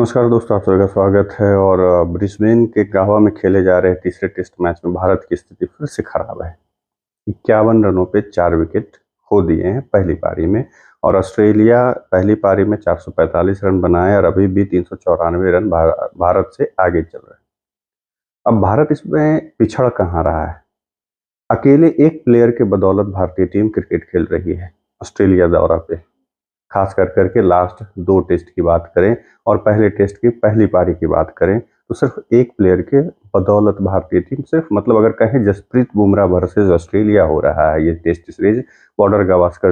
नमस्कार दोस्तों, आप सभी का स्वागत है। और ब्रिस्बेन के गावा में खेले जा रहे तीसरे टेस्ट मैच में भारत की स्थिति फिर से खराब है। 51 रनों पे 4 विकेट खो दिए हैं पहली पारी में। और ऑस्ट्रेलिया पहली पारी में 445 रन बनाए और अभी भी 394 रन भारत से आगे चल रहे हैं। अब भारत इसमें पिछड़ कहाँ रहा है? अकेले एक प्लेयर के बदौलत भारतीय टीम क्रिकेट खेल रही है ऑस्ट्रेलिया दौरा पे। खास कर करके लास्ट 2 टेस्ट की बात करें और पहले टेस्ट की पहली पारी की बात करें तो सिर्फ एक प्लेयर के बदौलत भारतीय टीम सिर्फ अगर कहें जसप्रीत बुमराह वर्सेस ऑस्ट्रेलिया हो रहा है ये test series, Border Gavaskar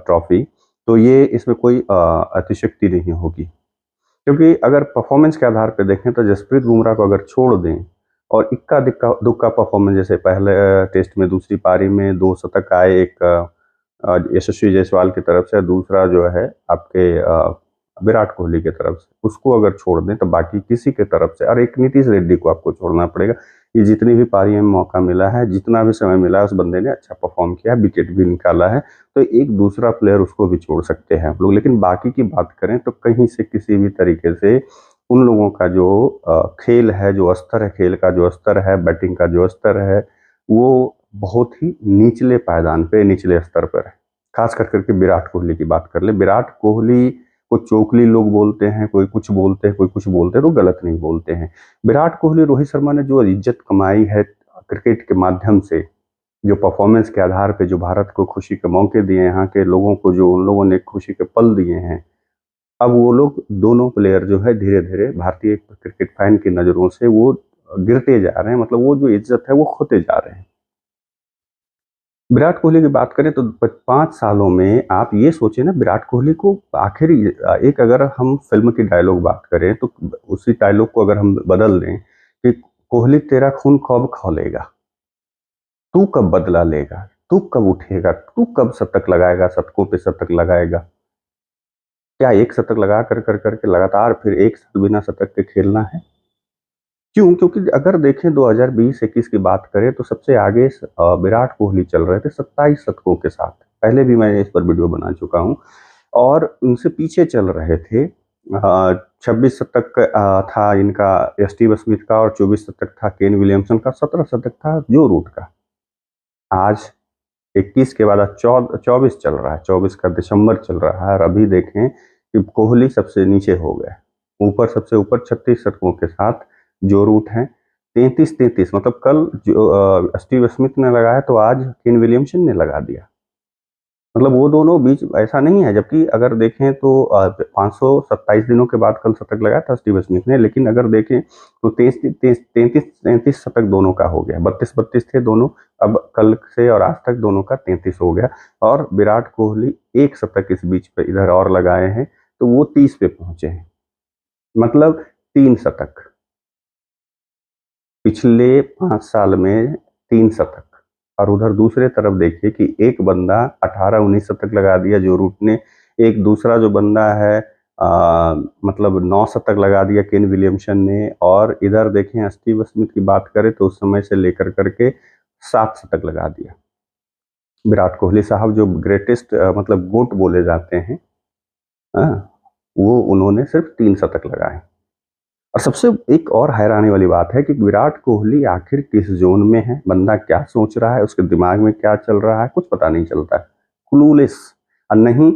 Trophy. तो ये इसमें कोई अतिशयोक्ति नहीं होगी, क्योंकि अगर परफॉर्मेंस के आधार पर देखें तो जसप्रीत बुमराह को अगर छोड़ दें और इक्का दिक्का दुक्का परफॉर्मेंस, जैसे पहले टेस्ट में दूसरी पारी में 2 शतक आए, एक यशस्वी जायसवाल की तरफ से, दूसरा जो है आपके विराट कोहली की तरफ से, उसको अगर छोड़ दें तो बाकी किसी की तरफ से, और एक नीतीश रेड्डी को आपको छोड़ना पड़ेगा। ये जितनी भी पारियों में मौका मिला है, जितना भी समय मिला है, उस बंदे ने अच्छा परफॉर्म किया, विकेट भी निकाला है। तो एक दूसरा प्लेयर उसको भी छोड़ सकते हैं आप लोग। लेकिन बाकी की बात करें तो कहीं से किसी भी तरीके से उन लोगों का जो खेल है, जो स्तर है, खेल का जो स्तर है, बैटिंग का जो स्तर है, वो बहुत ही निचले पायदान पे, निचले स्तर पर है। खास कर करके विराट कोहली की बात कर ले। विराट कोहली को चोकली लोग बोलते हैं, कोई कुछ बोलते हैं, कोई कुछ बोलते हैं, तो गलत नहीं बोलते हैं। विराट कोहली, रोहित शर्मा ने जो इज्जत कमाई है क्रिकेट के माध्यम से, जो परफॉर्मेंस के आधार पे जो भारत को खुशी के मौके दिए, यहाँ के लोगों को जो उन लोगों ने खुशी के पल दिए हैं, अब वो लोग दोनों प्लेयर जो है धीरे धीरे भारतीय क्रिकेट फैन की नज़रों से वो गिरते जा रहे हैं। वो जो इज्जत है वो खोते जा रहे हैं। विराट कोहली की बात करें तो 5 सालों में आप ये सोचें ना, विराट कोहली को आखिर एक, अगर हम फिल्म की डायलॉग बात करें तो उसी डायलॉग को अगर हम बदल दें कि कोहली तेरा खून कब खौलेगा, तू कब बदला लेगा, तू कब उठेगा, तू कब शतक लगाएगा, शतकों पे शतक लगाएगा। क्या एक शतक लगा कर कर करके लगातार फिर एक साल बिना शतक के खेलना है? क्यों? क्योंकि अगर देखें 2020-21 की बात करें तो सबसे आगे विराट कोहली चल रहे थे 27 शतकों के साथ। पहले भी मैंने इस पर वीडियो बना चुका हूं। और उनसे पीछे चल रहे थे 26 शतक था इनका स्टीव स्मिथ का, और 24 शतक था केन विलियमसन का, 17 शतक था जो रूट का। आज 21 के बाद आज 24 चल रहा है, 24 का दिसंबर चल रहा है, और अभी देखें कि कोहली सबसे नीचे हो गए। ऊपर, सबसे ऊपर 36 शतकों के साथ जो रूट हैं 33-33। कल जो स्टीव स्मिथ ने लगाया तो आज केन विलियमसन ने लगा दिया। वो दोनों बीच ऐसा नहीं है। जबकि अगर देखें तो 527 दिनों के बाद कल शतक लगाया था स्टीव स्मिथ ने, लेकिन अगर देखें तो 33 शतक दोनों का हो गया। 32-32 थे दोनों, अब कल से और आज तक दोनों का 33 हो गया। और विराट कोहली एक शतक इस बीच पे इधर और लगाए हैं, तो वो 30 पे पहुंचे हैं। 3 शतक पिछले 5 साल में, 3 शतक। और उधर दूसरे तरफ देखिए कि एक बंदा 18-19 शतक लगा दिया जो रूट ने, एक दूसरा जो बंदा है 9 शतक लगा दिया केन विलियमसन ने। और इधर देखें स्टीव स्मिथ की बात करें तो उस समय से लेकर करके 7 शतक लगा दिया। विराट कोहली साहब जो ग्रेटेस्ट गोट बोले जाते हैं, वो उन्होंने सिर्फ 3 शतक लगाए। और सबसे एक और हैरानी वाली बात है कि विराट कोहली आखिर किस जोन में है, बंदा क्या सोच रहा है, उसके दिमाग में क्या चल रहा है, कुछ पता नहीं चलता है। क्लूलेस। और नहीं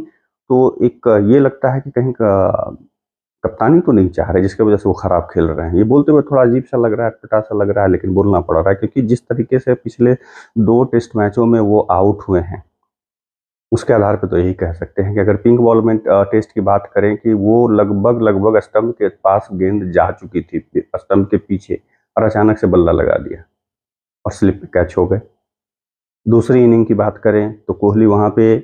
तो एक ये लगता है कि कहीं कप्तानी तो नहीं चाह रहे, जिसकी वजह से वो खराब खेल रहे हैं। ये बोलते हुए थोड़ा अजीब सा लग रहा है, अटपटा सा लग रहा है, लेकिन बोलना पड़ रहा है, क्योंकि जिस तरीके से पिछले 2 टेस्ट मैचों में वो आउट हुए हैं, उसके आधार पे तो यही कह सकते हैं कि अगर पिंक बॉल में टेस्ट की बात करें कि वो लगभग स्टंप के पास गेंद जा चुकी थी, स्टंप के पीछे, और अचानक से बल्ला लगा दिया और स्लिप पे कैच हो गए। दूसरी इनिंग की बात करें तो कोहली वहां पे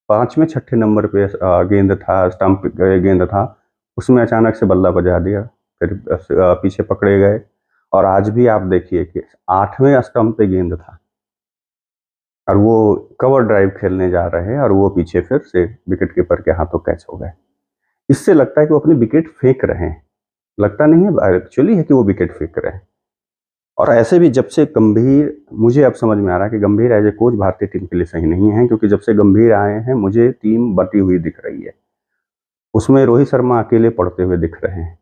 5वें 6ठे नंबर पे गेंद था, स्टंप गेंद था, उसमें अचानक से बल्ला बजा दिया, फिर पीछे पकड़े गए। और आज भी आप देखिए कि 8वें स्टंप पे गेंद था और वो कवर ड्राइव खेलने जा रहे हैं और वो पीछे फिर से विकेट कीपर के हाथों कैच हो गए। इससे लगता है कि वो अपनी विकेट फेंक रहे हैं, लगता नहीं है, एक्चुअली है कि वो विकेट फेंक रहे हैं। और ऐसे भी जब से गंभीर, मुझे अब समझ में आ रहा है कि गंभीर एज ए कोच भारतीय टीम के लिए सही नहीं है, क्योंकि जब से गंभीर आए हैं मुझे टीम बटी हुई दिख रही है। उसमें रोहित शर्मा अकेले पड़ते हुए दिख रहे हैं।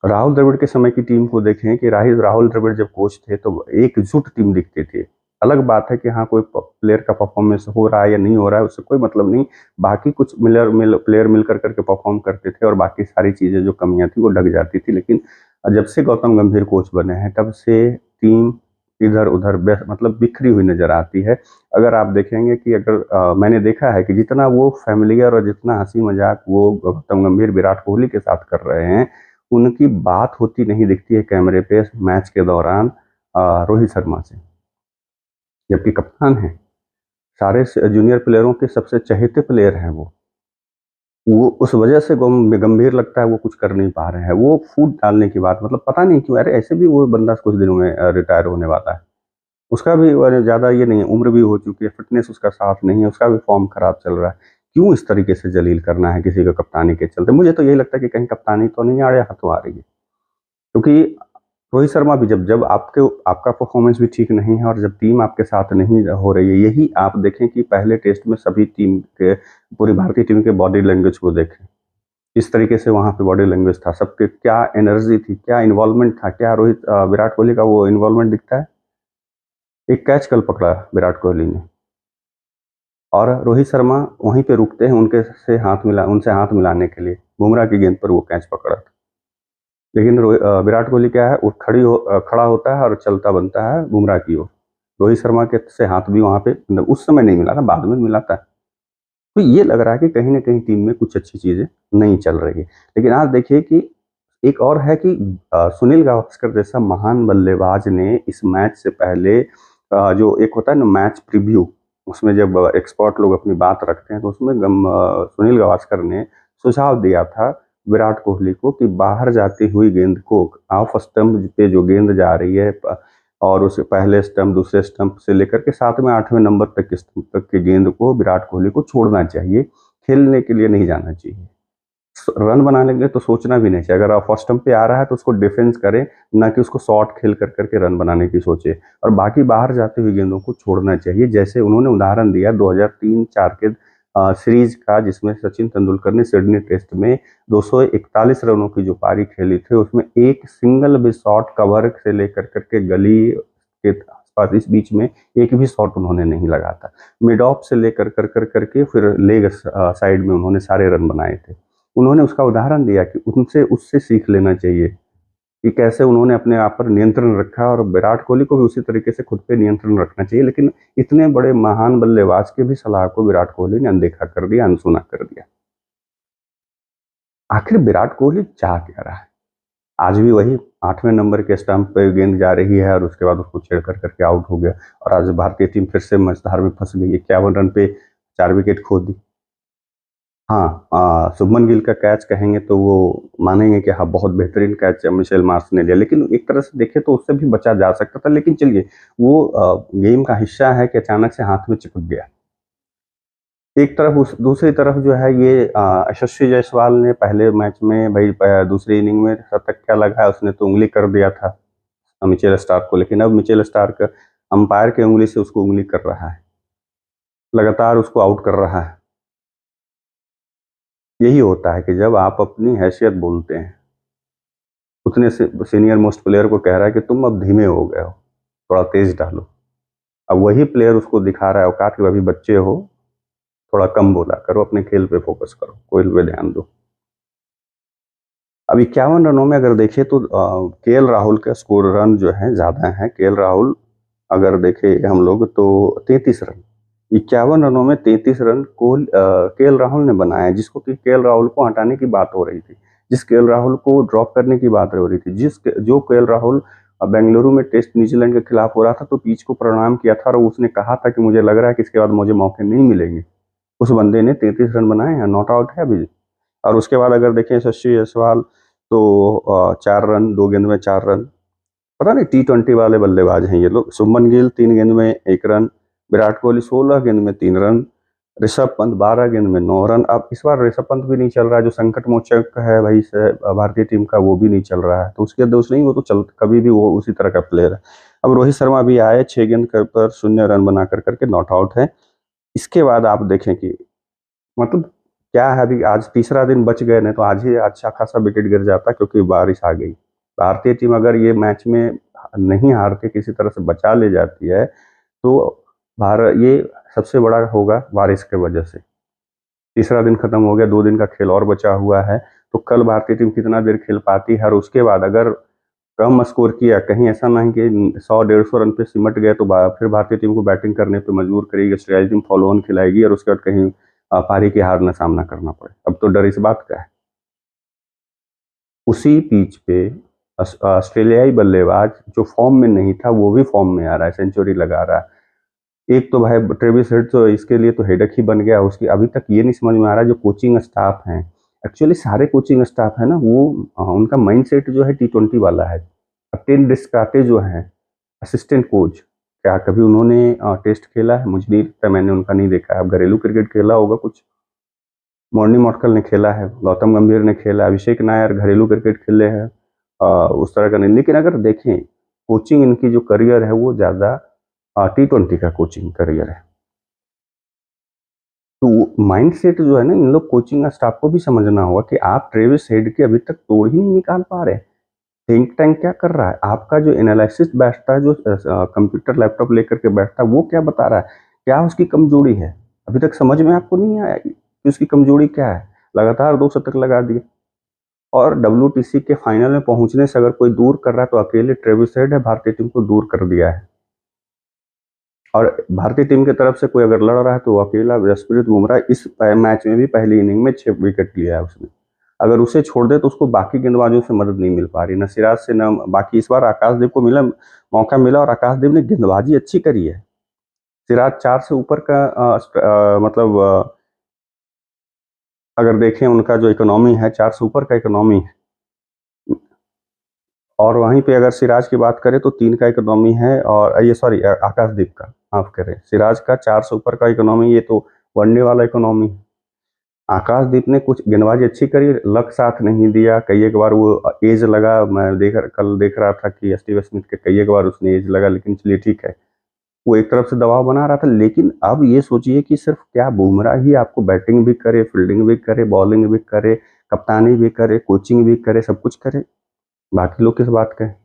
राहुल द्रविड़ के समय की टीम को देखें कि राहुल द्रविड़ जब कोच थे तो एकजुट टीम दिखती थी। अलग बात है कि हाँ, कोई प्लेयर का परफॉर्मेंस हो रहा है या नहीं हो रहा है उससे कोई मतलब नहीं, बाकी कुछ प्लेयर मिल करके परफॉर्म करते थे और बाकी सारी चीजें जो कमियां थी वो ढक जाती थी। लेकिन जब से गौतम गंभीर कोच बने हैं तब से टीम इधर उधर मतलब बिखरी हुई नजर आती है। अगर आप देखेंगे कि अगर मैंने देखा है कि जितना वो फैमिलियर और जितना हंसी मजाक वो गौतम गंभीर विराट कोहली के साथ कर रहे हैं, उनकी बात होती नहीं दिखती है कैमरे पे मैच के दौरान रोहित शर्मा से, जबकि कप्तान है, सारे जूनियर प्लेयरों के सबसे चहेते प्लेयर हैं वो उस वजह से गंभीर लगता है वो कुछ कर नहीं पा रहे हैं। वो फूट डालने की बात, मतलब पता नहीं क्यों, अरे ऐसे भी वो बंदा कुछ दिनों में रिटायर होने वाला है। उसका भी ज़्यादा ये नहीं है, उम्र भी हो चुकी है, फिटनेस उसका साथ नहीं है, उसका भी फॉर्म खराब चल रहा है। क्यों इस तरीके से जलील करना है किसी को कप्तानी के चलते? मुझे तो यही लगता है कि कहीं कप्तानी तो नहीं आड़े हाथों आ रही है, क्योंकि रोहित शर्मा भी जब जब आपका परफॉर्मेंस भी ठीक नहीं है और जब टीम आपके साथ नहीं हो रही है, यही आप देखें कि पहले टेस्ट में सभी टीम के, पूरी भारतीय टीम के बॉडी लैंग्वेज को देखें, इस तरीके से वहां पे बॉडी लैंग्वेज था, सबके क्या एनर्जी थी, क्या इन्वॉल्वमेंट था, क्या विराट कोहली का वो इन्वॉल्वमेंट दिखता है। एक कैच कल पकड़ा विराट कोहली ने और रोहित शर्मा वहीं पे रुकते हैं उनसे हाथ मिलाने के लिए, बुमराह की गेंद पर वो कैच पकड़ा था। लेकिन विराट कोहली क्या है, वो खड़ा होता है और चलता बनता है बुमराह की ओर। रोहित शर्मा के से हाथ भी वहां पे मतलब उस समय नहीं मिला था, बाद में मिला था। तो ये लग रहा है कि कहीं ना कहीं टीम में कुछ अच्छी चीजें नहीं चल रही है। लेकिन आज देखिए कि एक और है कि सुनील गावस्कर जैसा महान बल्लेबाज ने इस मैच से पहले जो एक होता है ना मैच प्रीव्यू, उसमें जब एक्सपर्ट लोग अपनी बात रखते हैं तो उसमें सुनील गावस्कर ने सुझाव दिया था विराट कोहली को कि बाहर जाती हुई गेंद को ऑफ स्टंप पे जो गेंद जा रही है और उसे पहले स्टंप दूसरे स्टंप से लेकर के 7वें 8वें नंबर तक के स्टंप तक की गेंद को विराट कोहली को छोड़ना चाहिए, खेलने के लिए नहीं जाना चाहिए। रन बनाने के लिए तो सोचना भी नहीं चाहिए, अगर आप फर्स्ट स्टंप पे आ रहा है तो उसको डिफेंस करे, ना कि उसको शॉर्ट खेल कर करके रन बनाने की सोचे। और बाकी बाहर जाती हुई गेंदों को छोड़ना चाहिए, जैसे उन्होंने उदाहरण दिया 2003-4 के सीरीज का, जिसमें सचिन तेंदुलकर ने सिडनी टेस्ट में 241 रनों की जो पारी खेली थी उसमें एक सिंगल भी शॉट कवर से लेकर करके गली के आसपास इस बीच में एक भी शॉट उन्होंने नहीं लगा था। मिड ऑफ से लेकर कर कर करके फिर लेग साइड में उन्होंने सारे रन बनाए थे। उन्होंने उसका उदाहरण दिया कि उनसे उससे सीख लेना चाहिए कि कैसे उन्होंने अपने आप पर नियंत्रण रखा, और विराट कोहली को भी उसी तरीके से खुद पे नियंत्रण रखना चाहिए। लेकिन इतने बड़े महान बल्लेबाज की भी सलाह को विराट कोहली ने अनदेखा कर दिया, अनसुना कर दिया। आखिर विराट कोहली चाह क्या रहा है? आज भी वही 8वें नंबर के स्टंप पे गेंद जा रही है और उसके बाद उसको छेड़ कर करके आउट हो गया, और आज भारतीय टीम फिर से मझधार में फंस गई, 51 रन पे 4 विकेट खो दी। हाँ, शुभमन गिल का कैच कहेंगे तो वो मानेंगे कि हाँ बहुत बेहतरीन कैच मिचेल मार्श ने लिया, लेकिन एक तरह से देखे तो उससे भी बचा जा सकता था। लेकिन चलिए, वो गेम का हिस्सा है कि अचानक से हाथ में चिपक गया। एक तरफ दूसरी तरफ जो है ये यशस्वी जायसवाल ने पहले मैच में भाई दूसरी इनिंग में शतक क्या लगाया, उसने तो उंगली कर दिया था मिचेल स्टार्क को। लेकिन अब मिचेल स्टार्क अंपायर की उंगली से उसको उंगली कर रहा है, लगातार उसको आउट कर रहा है। यही होता है कि जब आप अपनी हैसियत बोलते हैं, उतने सीनियर मोस्ट प्लेयर को कह रहा है कि तुम अब धीमे हो गए हो, थोड़ा तेज डालो। अब वही प्लेयर उसको दिखा रहा है औकात कि अभी बच्चे हो, थोड़ा कम बोला करो, अपने खेल पे फोकस करो, खेल पे ध्यान दो। अब 51 रनों में अगर देखें तो केएल राहुल का स्कोर रन जो है ज्यादा है। केएल राहुल अगर देखें हम लोग तो 33 रन, 51 रनों में 33 रन केएल राहुल ने बनाया, जिसको कि केएल राहुल को हटाने की बात हो रही थी, जिस केएल राहुल को ड्रॉप करने की बात हो रही थी, जो केएल राहुल बेंगलुरु में टेस्ट न्यूजीलैंड के खिलाफ हो रहा था तो पिच को प्रणाम किया था और उसने कहा था कि मुझे लग रहा है कि इसके बाद मुझे मौके नहीं मिलेंगे। उस बंदे ने 33 रन बनाए हैं, नॉट आउट है अभी। और उसके बाद अगर देखें यशस्वी जायसवाल तो 4 रन, 2 गेंद में 4 रन। पता नहीं T20 वाले बल्लेबाज हैं ये लोग। शुभमन गिल 3 गेंद में 1 रन, विराट कोहली 16 गेंद में 3 रन, ऋषभ पंत 12 गेंद में 9 रन। अब इस बार ऋषभ पंत भी नहीं चल रहा है, जो संकट मोचक है भाई से भारतीय टीम का, वो भी नहीं चल रहा है। तो उसके दोष नहीं, वो तो चल कभी भी वो उसी तरह का प्लेयर है। अब रोहित शर्मा भी आए, 6 गेंद पर 0 रन बना कर करके नॉट आउट है। इसके बाद आप देखें कि मतलब क्या है, अभी आज तीसरा दिन बच गए, नहीं तो आज ही अच्छा खासा विकेट गिर जाता क्योंकि बारिश आ गई। भारतीय टीम अगर ये मैच में नहीं हारती, किसी तरह से बचा ले जाती है, तो भारत ये सबसे बड़ा होगा बारिश के वजह से। तीसरा दिन खत्म हो गया, 2 दिन का खेल और बचा हुआ है, तो कल भारतीय टीम कितना देर खेल पाती है, और उसके बाद अगर कम स्कोर किया, कहीं ऐसा नहीं कि 100-150 रन पे सिमट गए, तो फिर भारतीय टीम को बैटिंग करने पे मजबूर करेगी, ऑस्ट्रेलिया टीम फॉलो ऑन खिलाएगी और उसके बाद कहीं पारी की हार न सामना करना पड़े। अब तो डर इस बात का है। उसी पिच पे ऑस्ट्रेलियाई बल्लेबाज जो फॉर्म में नहीं था वो भी फॉर्म में आ रहा है, सेंचुरी लगा रहा है। एक तो भाई ट्रेविस हेड तो इसके लिए तो हेडक ही बन गया। उसकी अभी तक ये नहीं समझ में आ रहा है, जो कोचिंग स्टाफ है, एक्चुअली सारे कोचिंग स्टाफ है ना, वो उनका माइंडसेट जो है T20 वाला है। अब टेन डिस्काटे जो है असिस्टेंट कोच, क्या कभी उन्होंने टेस्ट खेला है? मुझे नहीं लगता, मैंने उनका नहीं देखा है। अब घरेलू क्रिकेट खेला होगा कुछ, मॉर्नी मॉर्कल ने खेला है, गौतम गंभीर ने खेला, अभिषेक नायर घरेलू क्रिकेट खेले हैं, उस तरह का नहीं। लेकिन अगर देखें कोचिंग इनकी जो करियर है वो ज़्यादा T20 का कोचिंग करियर है। तो माइंड सेट जो है ना, इन लोग कोचिंग स्टाफ को भी समझना होगा कि आप ट्रेविस हेड के अभी तक तोड़ ही नहीं निकाल पा रहे। थिंक टैंक क्या कर रहा है? आपका जो एनालिसिस बैठता है, जो कंप्यूटर लैपटॉप लेकर के बैठता है, वो क्या बता रहा है? क्या उसकी कमजोरी है? अभी तक समझ में आपको नहीं आया कि उसकी कमजोरी क्या है। लगातार 2 शतक लगा दिए, और WTC के फाइनल में पहुंचने से अगर कोई दूर कर रहा है तो अकेले ट्रेविस हेड है, भारतीय टीम को दूर कर दिया है। और भारतीय टीम की तरफ से कोई अगर लड़ रहा है तो वो अकेला जसप्रीत बुमराह। इस मैच में भी पहली इनिंग में 6 विकेट लिया है उसने। अगर उसे छोड़ दे तो उसको बाकी गेंदबाजों से मदद नहीं मिल पा रही, न सिराज से न बाकी। इस बार आकाशदीप को मौका मिला, और आकाशदीप ने गेंदबाजी अच्छी करी है। सिराज 4 से ऊपर का मतलब अगर देखें उनका जो इकोनॉमी है, 4 से ऊपर का इकोनॉमी है। और वहीं पे अगर सिराज की बात करें तो 3 का इकोनॉमी है, और ये सॉरी आकाशदीप का, माफ करें, सिराज का 4 से ऊपर का इकोनॉमी, ये तो वनडे वाला इकोनॉमी है। आकाशदीप ने कुछ गेंदबाजी अच्छी करी, लक साथ नहीं दिया। कई एक बार वो एज लगा, मैं कल देख रहा था कि स्टीव स्मिथ के कई एक बार उसने एज लगा, लेकिन चलिए ठीक है, वो एक तरफ से दबाव बना रहा था। लेकिन अब ये सोचिए कि सिर्फ क्या बुमराह ही आपको बैटिंग भी करे, फील्डिंग भी करे, बॉलिंग भी करे, कप्तानी भी करे, कोचिंग भी करे, सब कुछ करे, बाकी लोग किस बात के हैं?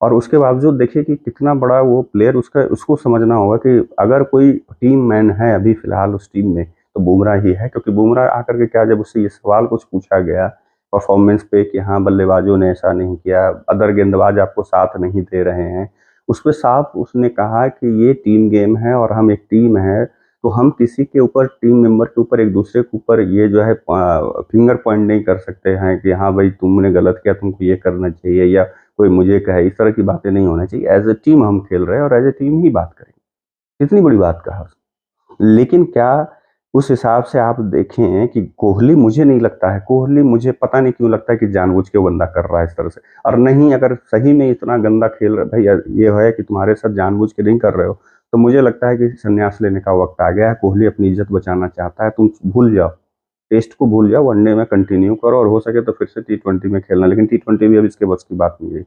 और उसके बावजूद देखिए कि कितना बड़ा वो प्लेयर, उसका उसको समझना होगा कि अगर कोई टीम मैन है अभी फिलहाल उस टीम में तो बुमराह ही है। क्योंकि बुमराह आकर के क्या, जब उससे ये सवाल कुछ पूछा गया परफॉर्मेंस पे कि हाँ बल्लेबाजों ने ऐसा नहीं किया, अदर गेंदबाज आपको साथ नहीं दे रहे हैं, उस पर साफ उसने कहा कि ये टीम गेम है और हम एक टीम है, तो हम किसी के ऊपर, टीम मेंबर के ऊपर, एक दूसरे के ऊपर ये जो है फिंगर पॉइंट नहीं कर सकते हैं कि हाँ भाई तुमने गलत किया, तुमको ये करना चाहिए, या कोई मुझे कहे, इस तरह की बातें नहीं होना चाहिए। एज ए टीम हम खेल रहे हैं और एज ए टीम ही बात करेंगे। कितनी बड़ी बात कहा उसने। लेकिन क्या उस हिसाब से आप देखें कि कोहली, मुझे नहीं लगता है, कोहली मुझे पता नहीं क्यों लगता है कि जानबूझ के वो बंदा कर रहा है इस तरह से। और नहीं, अगर सही में इतना गंदा खेल रहा भाई, ये है कि तुम्हारे साथ जानबूझ के नहीं कर रहे हो, तो मुझे लगता है कि संन्यास लेने का वक्त आ गया है। कोहली अपनी इज्जत बचाना चाहता है, तुम भूल जाओ, टेस्ट को भूल जाओ, वनडे में कंटिन्यू करो, और हो सके तो फिर से T20 में खेलना। लेकिन T20 भी अब इसके बस की बात नहीं रही।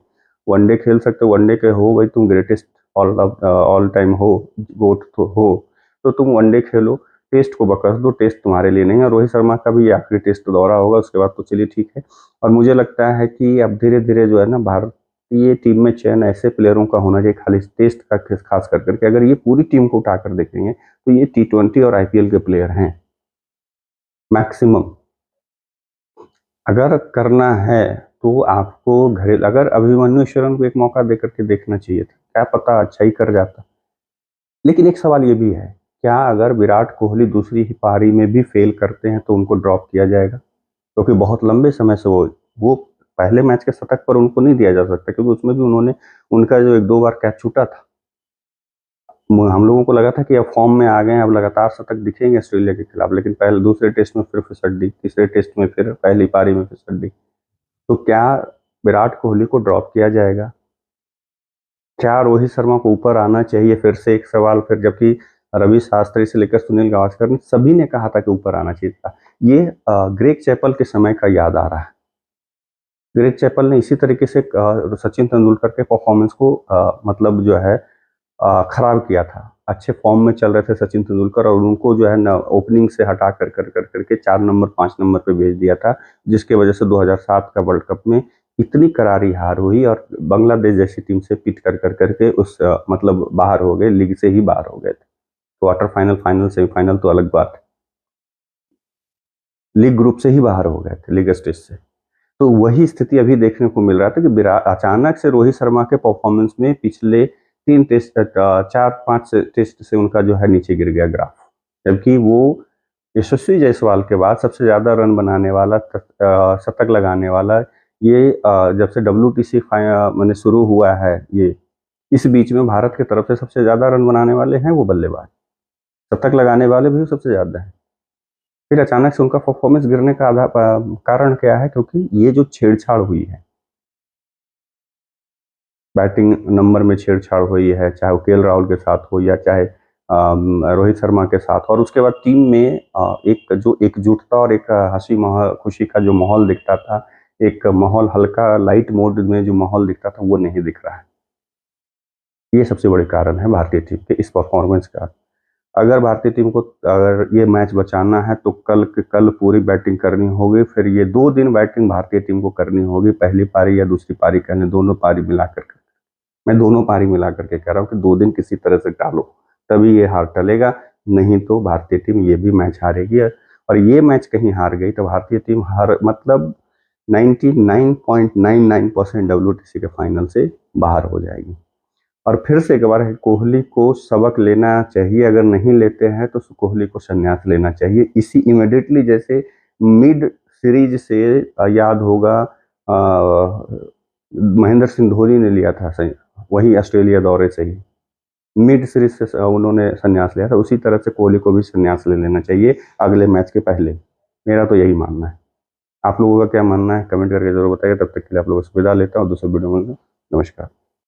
वनडे खेल सकते हो, वनडे के हो भाई, तुम ग्रेटेस्ट ऑल टाइम हो, गोट तो हो, तो तुम वनडे खेलो, टेस्ट को बकस दो, टेस्ट तुम्हारे लिए नहीं है। और रोहित शर्मा का भी आखिरी टेस्ट दौरा होगा, उसके बाद तो चलिए ठीक है। और मुझे लगता है कि अब धीरे धीरे जो है ना, भारतीय टीम में चयन ऐसे प्लेयरों का होना चाहिए, खाली टेस्ट का खास कर करके। अगर ये पूरी टीम को उठाकर देखेंगे तो ये T20 और IPL के प्लेयर हैं मैक्सिमम। अगर करना है तो आपको घरेलू, अगर अभिमन्यु ईश्वरन को एक मौका देकर के देखना चाहिए था, क्या पता अच्छा ही कर जाता। लेकिन एक सवाल ये भी है, क्या अगर विराट कोहली दूसरी ही पारी में भी फेल करते हैं तो उनको ड्रॉप किया जाएगा? क्योंकि बहुत लंबे समय से वो पहले मैच के शतक पर उनको नहीं दिया जा सकता, क्योंकि उसमें भी उन्होंने, उनका जो 1-2 बार कैच छूटा था, हम लोगों को लगा था कि अब फॉर्म में आ गए हैं, अब लगातार शतक दिखेंगे ऑस्ट्रेलिया के खिलाफ। लेकिन पहले दूसरे टेस्ट में फिर फिसट दी, तीसरे टेस्ट में फिर पहली पारी में फिसट दी। तो क्या विराट कोहली को ड्रॉप किया जाएगा? क्या रोहित शर्मा को ऊपर आना चाहिए? फिर से एक सवाल, फिर जबकि रवि शास्त्री से लेकर सुनील गावस्कर ने सभी ने कहा था कि ऊपर आना चाहिए था। ये ग्रेग चैपल के समय का याद आ रहा है। ग्रेग चैपल ने इसी तरीके से सचिन तेंदुलकर के परफॉर्मेंस को मतलब जो है खराब किया था। अच्छे फॉर्म में चल रहे थे सचिन तेंदुलकर, और उनको जो है ना ओपनिंग से हटा कर करके 4 नंबर 5 नंबर पे भेज दिया था, जिसके वजह से 2007 का वर्ल्ड कप में इतनी करारी हार हुई और बांग्लादेश जैसी टीम से पिट कर करके उस मतलब बाहर हो गए, लीग से ही बाहर हो गए थे। क्वार्टर फाइनल, फाइनल, सेमीफाइनल तो अलग बात है, लीग ग्रुप से ही बाहर हो गए थे, लीग स्टेज से। तो वही स्थिति अभी देखने को मिल रहा था कि विराट अचानक से रोहित शर्मा के परफॉर्मेंस में पिछले 3 टेस्ट 4-5 टेस्ट से उनका जो है नीचे गिर गया ग्राफ, जबकि वो यशस्वी जायसवाल के बाद सबसे ज्यादा रन बनाने वाला, शतक लगाने वाला, ये जब से WTC मैंने शुरू हुआ है, ये इस बीच में भारत की तरफ से सबसे ज्यादा रन बनाने वाले हैं वो बल्लेबाज, शतक लगाने वाले भी सबसे ज्यादा है। फिर अचानक से उनका परफॉर्मेंस गिरने का कारण क्या है? क्योंकि ये जो छेड़छाड़ हुई है, बैटिंग नंबर में छेड़छाड़ हुई है, चाहे वो केएल राहुल के साथ हो या चाहे रोहित शर्मा के साथ, और उसके बाद टीम में एक जो एकजुटता और एक हंसी खुशी का जो माहौल दिखता था, एक माहौल हल्का लाइट मोड में जो माहौल दिखता था, वो नहीं दिख रहा है। ये सबसे बड़े कारण है भारतीय टीम के इस परफॉर्मेंस का। अगर भारतीय टीम को अगर ये मैच बचाना है तो कल पूरी बैटिंग करनी होगी, फिर ये 2 दिन बैटिंग भारतीय टीम को करनी होगी, पहली पारी या दूसरी पारी कहने, दोनों पारी मिलाकर के। मैं दोनों पारी मिला करके कह रहा हूँ कि 2 दिन किसी तरह से टालो, तभी ये हार टलेगा, नहीं तो भारतीय टीम ये भी मैच हारेगी। और ये मैच कहीं हार गई तो भारतीय टीम हर मतलब 99.99% WTC के फाइनल से बाहर हो जाएगी। और फिर से एक बार कोहली को सबक लेना चाहिए, अगर नहीं लेते हैं तो कोहली को संन्यास लेना चाहिए इसी इमीडिएटली, जैसे मिड सीरीज से याद होगा महेंद्र सिंह धोनी ने लिया था वही ऑस्ट्रेलिया दौरे से ही मिड सीरीज से उन्होंने संन्यास लिया था, उसी तरह से कोहली को भी संन्यास ले लेना चाहिए अगले मैच के पहले। मेरा तो यही मानना है। आप लोगों का क्या मानना है कमेंट करके जरूर बताइए। तब तक के लिए आप लोगों से विदा लेता हूँ, दूसरे वीडियो में। नमस्कार।